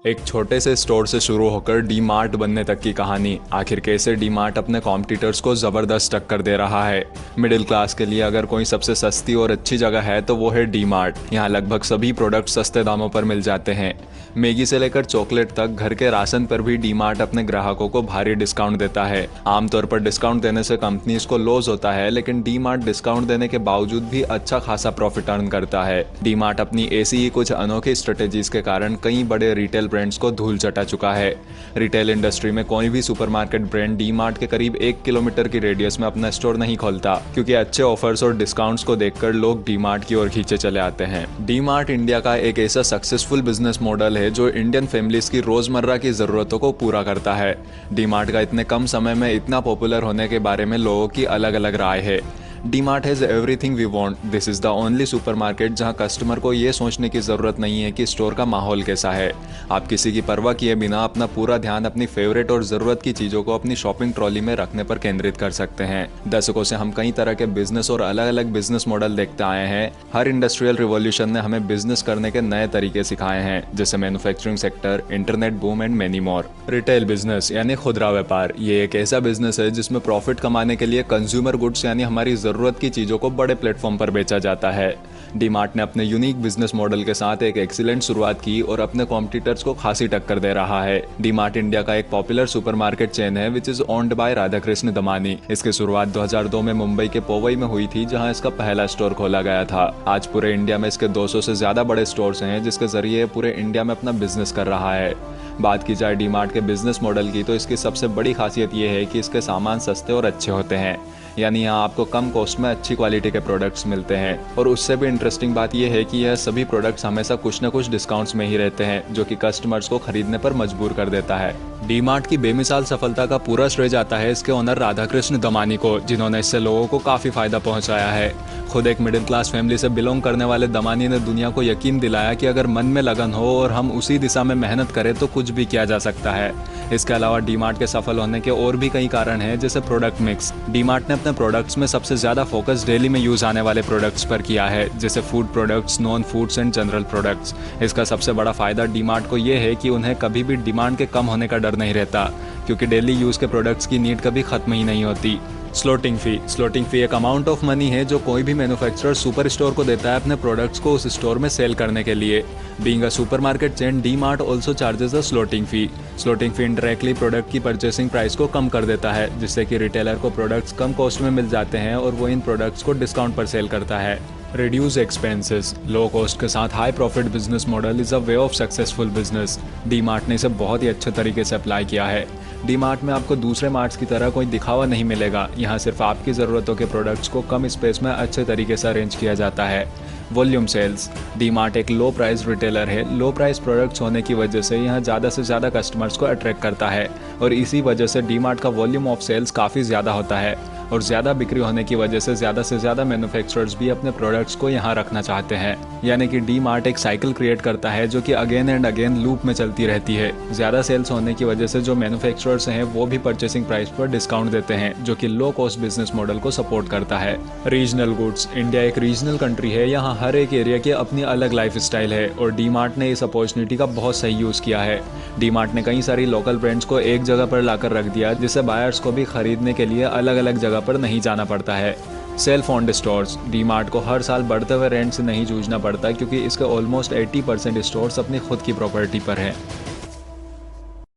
एक छोटे से स्टोर से शुरू होकर डी मार्ट बनने तक की कहानी, आखिर कैसे डी मार्ट अपने कॉम्पिटिटर्स को ज़बरदस्त टक्कर दे रहा है। मिडिल क्लास के लिए अगर कोई सबसे सस्ती और अच्छी जगह है तो वो है डी मार्ट। यहाँ लगभग सभी प्रोडक्ट सस्ते दामों पर मिल जाते हैं। मैगी से लेकर चॉकलेट तक, घर के राशन पर भी डी मार्ट अपने ग्राहकों को भारी डिस्काउंट देता है। आमतौर पर डिस्काउंट देने से कंपनीज को लॉस होता है, लेकिन डी मार्ट डिस्काउंट देने के बावजूद भी अच्छा खासा प्रॉफिट अर्न करता है। डी मार्ट अपनी ऐसी ही कुछ अनोखी स्ट्रेटेजीज के कारण कई बड़े रिटेल ब्रांड्स को धूल चटा चुका है। रिटेल इंडस्ट्री में कोई भी सुपरमार्केट ब्रांड डी मार्ट के करीब 1 किलोमीटर की रेडियस में अपना स्टोर नहीं खोलता, क्योंकि अच्छे ऑफर्स और डिस्काउंट्स को देखकर लोग डी मार्ट की ओर खींचे चले आते हैं। डी मार्ट इंडिया का एक ऐसा सक्सेसफुल बिजनेस मॉडल है जो इंडियन फैमिलीज की रोजमर्रा की जरूरतों को पूरा करता है। डी मार्ट का इतने कम समय में इतना पॉपुलर होने के बारे में लोगों की अलग अलग राय है। D Mart has everything we want. This is the only supermarket जहां कस्टमर को ये सोचने की ज़रूरत नहीं है कि स्टोर का माहौल कैसा है। आप किसी की परवाह किए बिना अपना पूरा ध्यान अपनी फेवरेट और ज़रूरत की चीज़ों को अपनी शॉपिंग ट्रॉली में रखने पर केंद्रित कर सकते हैं। दशकों से हम कई तरह के बिजनेस और अलग अलग बिजनेस मॉडल देखते आए हैं। हर इंडस्ट्रियल रिवॉल्यूशन ने हमें बिजनेस करने के नए तरीके सिखाए हैं, जैसे manufacturing sector, internet boom and many more. Retail business यानी खुदरा व्यापार, ये एक ऐसा बिजनेस है जिसमें प्रॉफिट कमाने के लिए कंज्यूमर गुड्स यानी हमारी जरूरत की चीजों को बड़े प्लेटफॉर्म पर बेचा जाता है। डी मार्ट ने अपने यूनिक बिजनेस मॉडल के साथ एक एक्सीलेंट शुरुआत की और अपने कॉम्पिटिटर्स को खासी टक्कर दे रहा है। डी मार्ट इंडिया का एक पॉपुलर सुपरमार्केट चेन है which is owned by Radhakrishna Damani. इसकी शुरुआत 2002 में मुंबई के पोवई में हुई थी, जहां इसका पहला स्टोर खोला गया था। आज पूरे इंडिया में इसके 200 से ज्यादा बड़े स्टोर्स हैं, जिसके जरिए पूरे इंडिया में अपना बिजनेस कर रहा है। बात की जाए डी मार्ट के बिजनेस मॉडल की, तो इसकी सबसे बड़ी खासियत यह है कि इसके सामान सस्ते और अच्छे होते हैं। यानी यहाँ आपको कम कॉस्ट में अच्छी क्वालिटी के प्रोडक्ट्स मिलते हैं। और उससे भी इंटरेस्टिंग बात यह है कि यह सभी प्रोडक्ट्स हमेशा कुछ न कुछ डिस्काउंट्स में ही रहते हैं, जो कि कस्टमर्स को खरीदने पर मजबूर कर देता है। डी मार्ट की बेमिसाल सफलता का पूरा श्रेय जाता है इसके ओनर राधाकृष्ण दमानी को, जिन्होंने इससे लोगों को काफ़ी फायदा पहुंचाया है। खुद एक मिडिल क्लास फैमिली से बिलोंग करने वाले दमानी ने दुनिया को यकीन दिलाया कि अगर मन में लगन हो और हम उसी दिशा में मेहनत करें तो कुछ भी किया जा सकता है। इसके अलावा डी मार्ट के सफल होने के और भी कई कारण हैं, जैसे प्रोडक्ट मिक्स। डी मार्ट ने अपने प्रोडक्ट्स में सबसे ज़्यादा फोकस डेली में यूज़ आने वाले प्रोडक्ट्स पर किया है, जैसे food products, non foods and general products. इसका सबसे बड़ा फायदा डी मार्ट को ये है कि उन्हें कभी भी डिमांड के कम होने का डर नहीं रहता, क्योंकि डेली यूज़ के प्रोडक्ट्स की नीड कभी खत्म ही नहीं होती। स्लॉटिंग फी एक अमाउंट ऑफ मनी है जो कोई भी मैन्युफैक्चरर सुपर स्टोर को देता है अपने प्रोडक्ट्स को उस स्टोर में सेल करने के लिए। Being a supermarket chain, D mart also charges a slotting fee. Slotting fee indirectly product की परचेसिंग प्राइस को कम कर देता है, जिससे कि रिटेलर को प्रोडक्ट्स कम कॉस्ट में मिल जाते हैं और वो इन प्रोडक्ट्स को डिस्काउंट पर सेल करता है। Reduce expenses. लो कॉस्ट के साथ high profit business model is a way of successful business. D mart ने इसे बहुत ही अच्छे तरीके से अप्लाई किया है। डी मार्ट में आपको दूसरे मार्ट्स की तरह कोई दिखावा नहीं मिलेगा। यहाँ सिर्फ आपकी ज़रूरतों के प्रोडक्ट्स को कम स्पेस में अच्छे तरीके से अरेंज किया जाता है। Volume sales. डी मार्ट एक लो प्राइस रिटेलर है। लो प्राइस प्रोडक्ट्स होने की वजह से यहाँ ज़्यादा से ज़्यादा कस्टमर्स को अट्रैक्ट करता है, और इसी वजह से डी मार्ट का वॉल्यूम ऑफ सेल्स काफ़ी ज़्यादा होता है। और ज़्यादा बिक्री होने की वजह से ज़्यादा मैन्युफैक्चरर्स भी अपने प्रोडक्ट्स को यहाँ रखना चाहते हैं। यानी कि डी मार्ट एक साइकिल क्रिएट करता है जो कि अगेन एंड अगेन लूप में चलती रहती है। ज़्यादा सेल्स होने की वजह से जो मैन्युफैक्चरर्स हैं वो भी परचेसिंग प्राइस पर डिस्काउंट देते हैं, जो कि लो कॉस्ट बिजनेस मॉडल को सपोर्ट करता है। Regional goods. इंडिया एक रीजनल कंट्री है, यहाँ हर एक एरिया की अपनी अलग लाइफ स्टाइल है, और डी मार्ट ने इस अपॉर्चुनिटी का बहुत सही यूज़ किया है। डी मार्ट ने कई सारी लोकल ब्रांड्स को एक जगह पर लाकर रख दिया, जिससे बायर्स को भी खरीदने के लिए अलग अलग जगह पर नहीं जाना पड़ता है। Self owned stores. D mart को हर साल बढ़ते हुए रेंट से नहीं जूझना पड़ता, क्योंकि इसके ऑलमोस्ट 80% स्टोर्स अपनी खुद की प्रॉपर्टी पर हैं।